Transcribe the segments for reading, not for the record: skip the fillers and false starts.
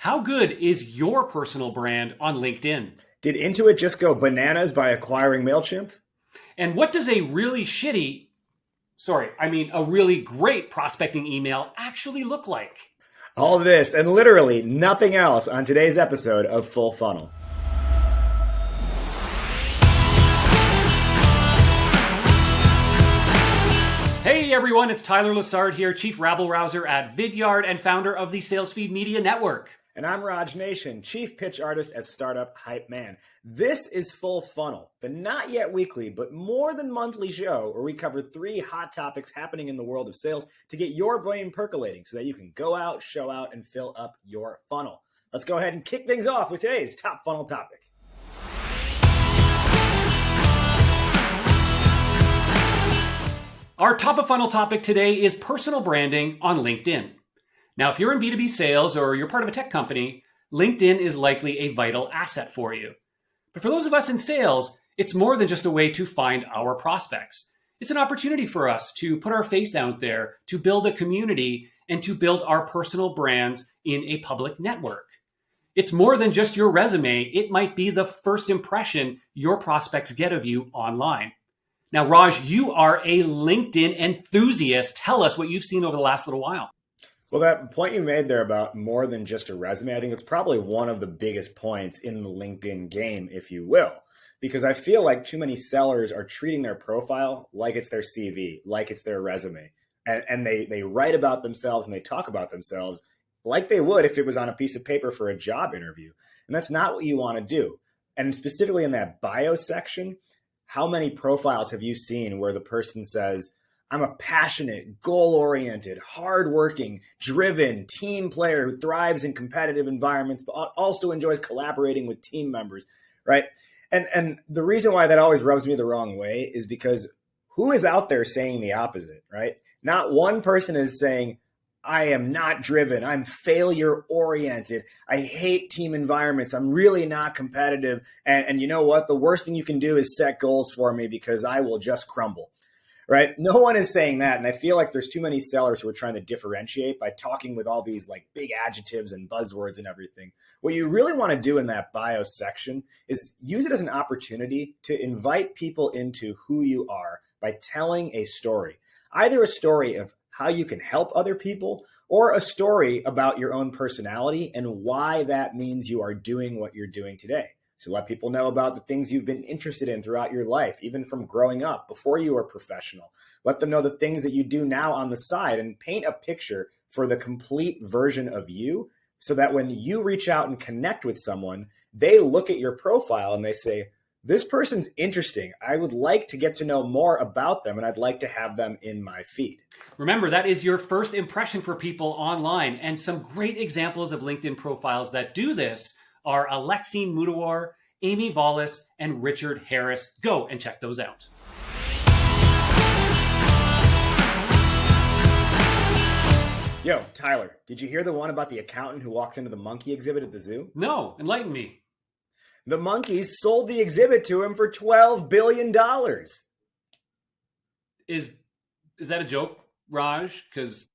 How good is your personal brand on LinkedIn? Did Intuit just go bananas by acquiring Mailchimp? And what does a really a really great prospecting email actually look like? All this and literally nothing else on today's episode of Full Funnel. Hey everyone, it's Tyler Lessard here, Chief Rabble-Rouser at Vidyard and founder of the SalesFeed Media Network. And I'm RajNATION, Chief Pitch Artist at startup Hypeman. This is Full Funnel, the not yet weekly, but more than monthly show where we cover 3 hot topics happening in the world of sales to get your brain percolating so that you can go out, show out, and fill up your funnel. Let's go ahead and kick things off with today's top funnel topic. Our top of funnel topic today is personal branding on LinkedIn. Now, if you're in B2B sales or you're part of a tech company, LinkedIn is likely a vital asset for you. But for those of us in sales, it's more than just a way to find our prospects. It's an opportunity for us to put our face out there, to build a community, and to build our personal brands in a public network. It's more than just your resume. It might be the first impression your prospects get of you online. Now, Raj, you are a LinkedIn enthusiast. Tell us what you've seen over the last little while. Well, that point you made there about more than just a resume, I think it's probably one of the biggest points in the LinkedIn game, if you will, because I feel like too many sellers are treating their profile like it's their CV, like it's their resume. And they write about themselves and they talk about themselves like they would if it was on a piece of paper for a job interview. And that's not what you want to do. And specifically in that bio section, how many profiles have you seen where the person says, I'm a passionate, goal-oriented, hardworking, driven team player who thrives in competitive environments, but also enjoys collaborating with team members, right? And the reason why that always rubs me the wrong way is because who is out there saying the opposite, right? Not one person is saying, I am not driven. I'm failure-oriented. I hate team environments. I'm really not competitive. And you know what? The worst thing you can do is set goals for me because I will just crumble. Right? No one is saying that. And I feel like there's too many sellers who are trying to differentiate by talking with all these like big adjectives and buzzwords and everything. What you really want to do in that bio section is use it as an opportunity to invite people into who you are by telling a story, either a story of how you can help other people or a story about your own personality and why that means you are doing what you're doing today. So let people know about the things you've been interested in throughout your life, even from growing up, before you were professional. Let them know the things that you do now on the side and paint a picture for the complete version of you so that when you reach out and connect with someone, they look at your profile and they say, this person's interesting. I would like to get to know more about them and I'd like to have them in my feed. Remember, that is your first impression for people online. And some great examples of LinkedIn profiles that do this are Alexine Mudawar, Amy Vollis, and Richard Harris. Go and check those out. Yo, Tyler, did you hear the one about the accountant who walks into the monkey exhibit at the zoo? No, enlighten me. The monkeys sold the exhibit to him for $12 billion. Is that a joke, Raj?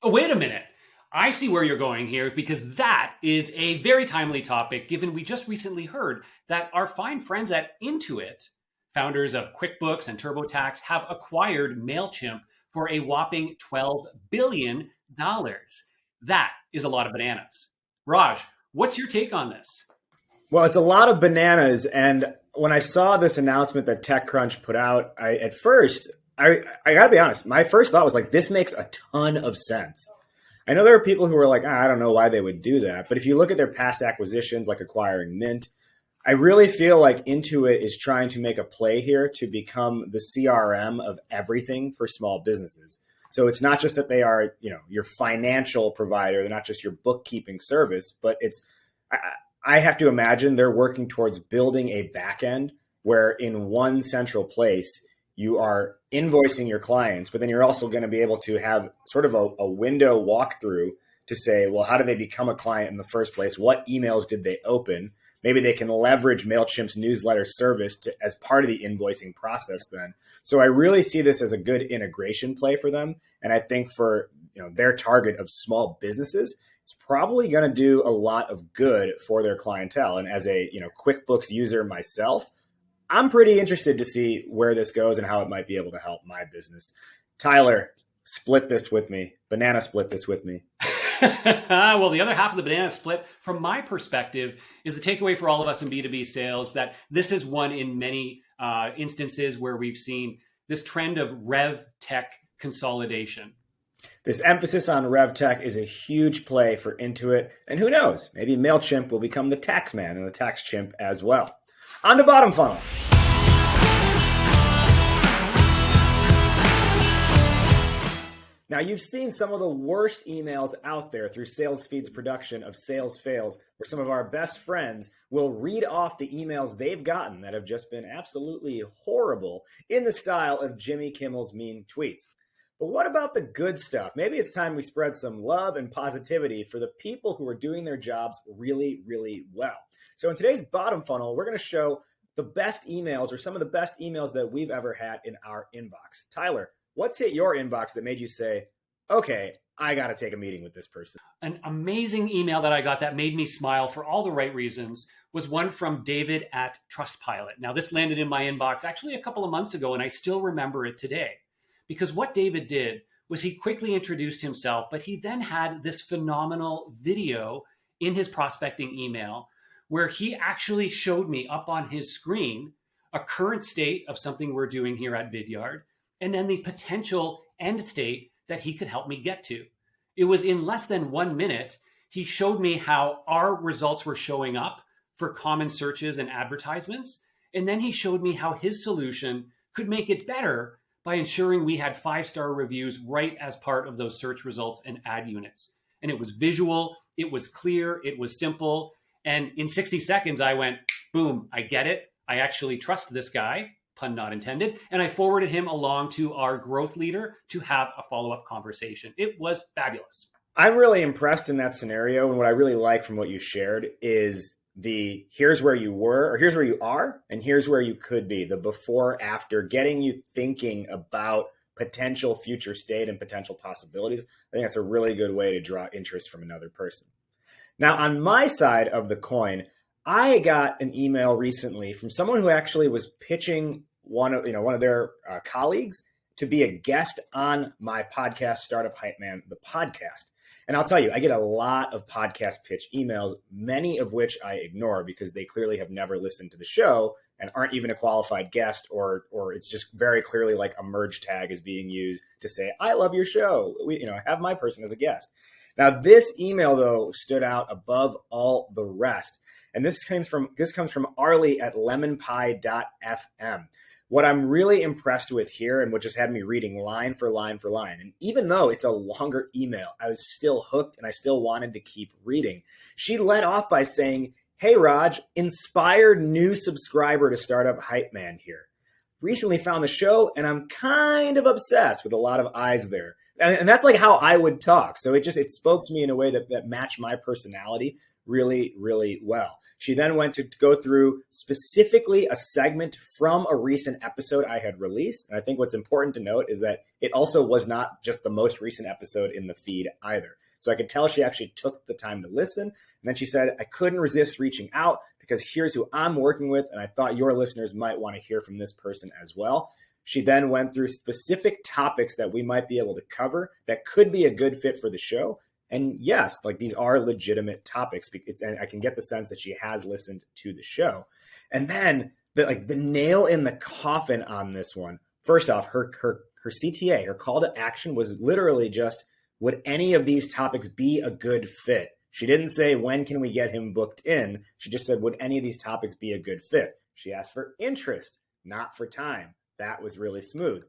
Wait a minute. I see where you're going here because that is a very timely topic, given we just recently heard that our fine friends at Intuit, founders of QuickBooks and TurboTax, have acquired Mailchimp for a whopping $12 billion. That is a lot of bananas. Raj, what's your take on this? Well, it's a lot of bananas. And when I saw this announcement that TechCrunch put out, I gotta be honest, my first thought was like, this makes a ton of sense. I know there are people who are like, I don't know why they would do that. But if you look at their past acquisitions, like acquiring Mint, I really feel like Intuit is trying to make a play here to become the CRM of everything for small businesses. So it's not just that they are, your financial provider, they're not just your bookkeeping service, but I have to imagine they're working towards building a back end where in one central place, you are invoicing your clients, but then you're also going to be able to have sort of a window walkthrough to say, well, how did they become a client in the first place? What emails did they open? Maybe they can leverage Mailchimp's newsletter service as part of the invoicing process then. So I really see this as a good integration play for them. And I think for their target of small businesses, it's probably going to do a lot of good for their clientele. And as a QuickBooks user myself, I'm pretty interested to see where this goes and how it might be able to help my business. Tyler, split this with me. Banana split this with me. Well, the other half of the banana split, from my perspective, is the takeaway for all of us in B2B sales that this is one in many instances where we've seen this trend of rev tech consolidation. This emphasis on rev tech is a huge play for Intuit. And who knows, maybe Mailchimp will become the tax man and the tax chimp as well. On to bottom funnel. Now, you've seen some of the worst emails out there through SalesFeed's production of Sales Fails, where some of our best friends will read off the emails they've gotten that have just been absolutely horrible in the style of Jimmy Kimmel's mean tweets. But what about the good stuff? Maybe it's time we spread some love and positivity for the people who are doing their jobs really, really well. So in today's bottom funnel, we're going to show the best emails or some of the best emails that we've ever had in our inbox. Tyler, what's hit your inbox that made you say, okay, I got to take a meeting with this person? An amazing email that I got that made me smile for all the right reasons was one from David at Trustpilot. Now, this landed in my inbox actually a couple of months ago, and I still remember it today. Because what David did was he quickly introduced himself, but he then had this phenomenal video in his prospecting email where he actually showed me up on his screen a current state of something we're doing here at Vidyard, and then the potential end state that he could help me get to. It was in less than 1 minute. He showed me how our results were showing up for common searches and advertisements. And then he showed me how his solution could make it better by ensuring we had 5-star reviews right as part of those search results and ad units. And it was visual, it was clear, it was simple. And in 60 seconds, I went, boom, I get it. I actually trust this guy, pun not intended. And I forwarded him along to our growth leader to have a follow-up conversation. It was fabulous. I'm really impressed in that scenario. And what I really like from what you shared is the here's where you were, or here's where you are, and here's where you could be, the before, after, getting you thinking about potential future state and potential possibilities. I think that's a really good way to draw interest from another person. Now, on my side of the coin, I got an email recently from someone who actually was pitching one of their colleagues to be a guest on my podcast, Startup Hypeman, the podcast. And I'll tell you, I get a lot of podcast pitch emails, many of which I ignore because they clearly have never listened to the show and aren't even a qualified guest, or it's just very clearly like a merge tag is being used to say, I love your show. Have my person as a guest. Now, this email, though, stood out above all the rest. And this comes from Arlie at lemonpie.fm. What I'm really impressed with here, and what just had me reading line for line for line, and even though it's a longer email, I was still hooked and I still wanted to keep reading. She led off by saying, hey, Raj, inspired new subscriber to Startup Hypeman here. Recently found the show and I'm kind of obsessed, with a lot of eyes there. And that's like how I would talk. So it spoke to me in a way that matched my personality really, really well. She then went to go through specifically a segment from a recent episode I had released. And I think what's important to note is that it also was not just the most recent episode in the feed either. So I could tell she actually took the time to listen. And then she said, I couldn't resist reaching out because here's who I'm working with. And I thought your listeners might want to hear from this person as well. She then went through specific topics that we might be able to cover that could be a good fit for the show. And yes, like these are legitimate topics. And I can get the sense that she has listened to the show. And then the nail in the coffin on this one. First off, her CTA, her call to action was literally just, would any of these topics be a good fit? She didn't say, when can we get him booked in? She just said, would any of these topics be a good fit? She asked for interest, not for time. That was really smooth.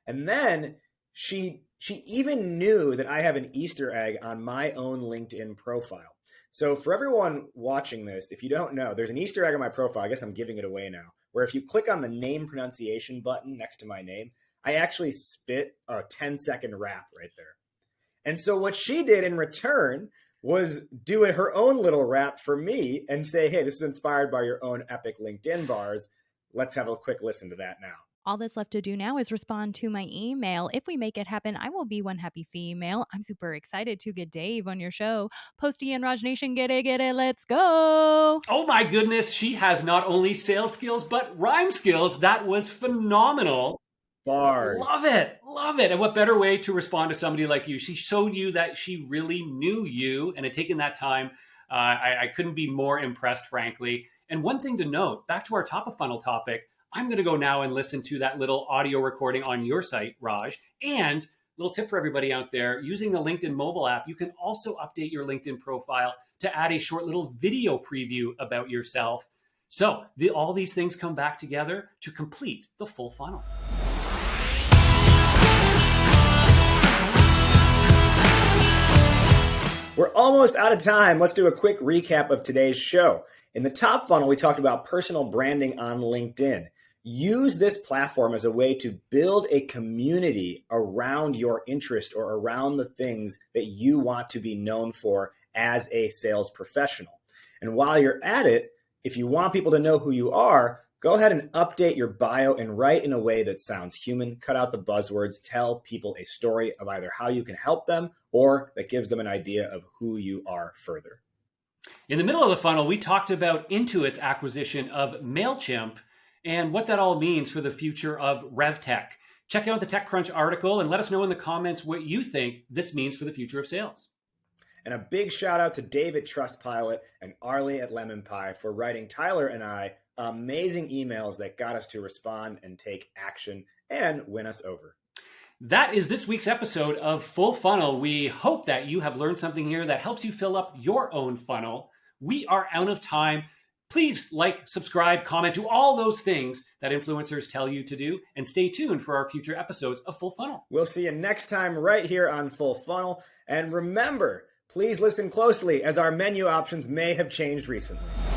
And then she even knew that I have an Easter egg on my own LinkedIn profile. So for everyone watching this, if you don't know, there's an Easter egg on my profile. I guess I'm giving it away now, where if you click on the name pronunciation button next to my name, I actually spit a 10-second rap right there. And so what she did in return was do her own little rap for me and say, hey, this is inspired by your own epic LinkedIn bars. Let's have a quick listen to that now. All that's left to do now is respond to my email. If we make it happen, I will be one happy female. I'm super excited to get Dave on your show. Posty and Raj Nation, get it, let's go. Oh my goodness, she has not only sales skills, but rhyme skills. That was phenomenal. Bars. Love it. Love it. And what better way to respond to somebody like you? She showed you that she really knew you and had taken that time. I couldn't be more impressed, frankly. And one thing to note, back to our top of funnel topic, I'm going to go now and listen to that little audio recording on your site, Raj. And little tip for everybody out there, using the LinkedIn mobile app, you can also update your LinkedIn profile to add a short little video preview about yourself. So all these things come back together to complete the full funnel. We're almost out of time. Let's do a quick recap of today's show. In the top funnel, we talked about personal branding on LinkedIn. Use this platform as a way to build a community around your interest or around the things that you want to be known for as a sales professional. And while you're at it, if you want people to know who you are, go ahead and update your bio and write in a way that sounds human. Cut out the buzzwords. Tell people a story of either how you can help them or that gives them an idea of who you are further. In the middle of the funnel, we talked about Intuit's acquisition of Mailchimp and what that all means for the future of RevTech. Check out the TechCrunch article and let us know in the comments what you think this means for the future of sales. And a big shout out to Dave at Trustpilot and Arlie at Lemon Pie for writing Tyler and I amazing emails that got us to respond and take action and win us over. That is this week's episode of Full Funnel. We hope that you have learned something here that helps you fill up your own funnel. We are out of time. Please like, subscribe, comment, do all those things that influencers tell you to do, and stay tuned for our future episodes of Full Funnel. We'll see you next time right here on Full Funnel. And remember, please listen closely as our menu options may have changed recently.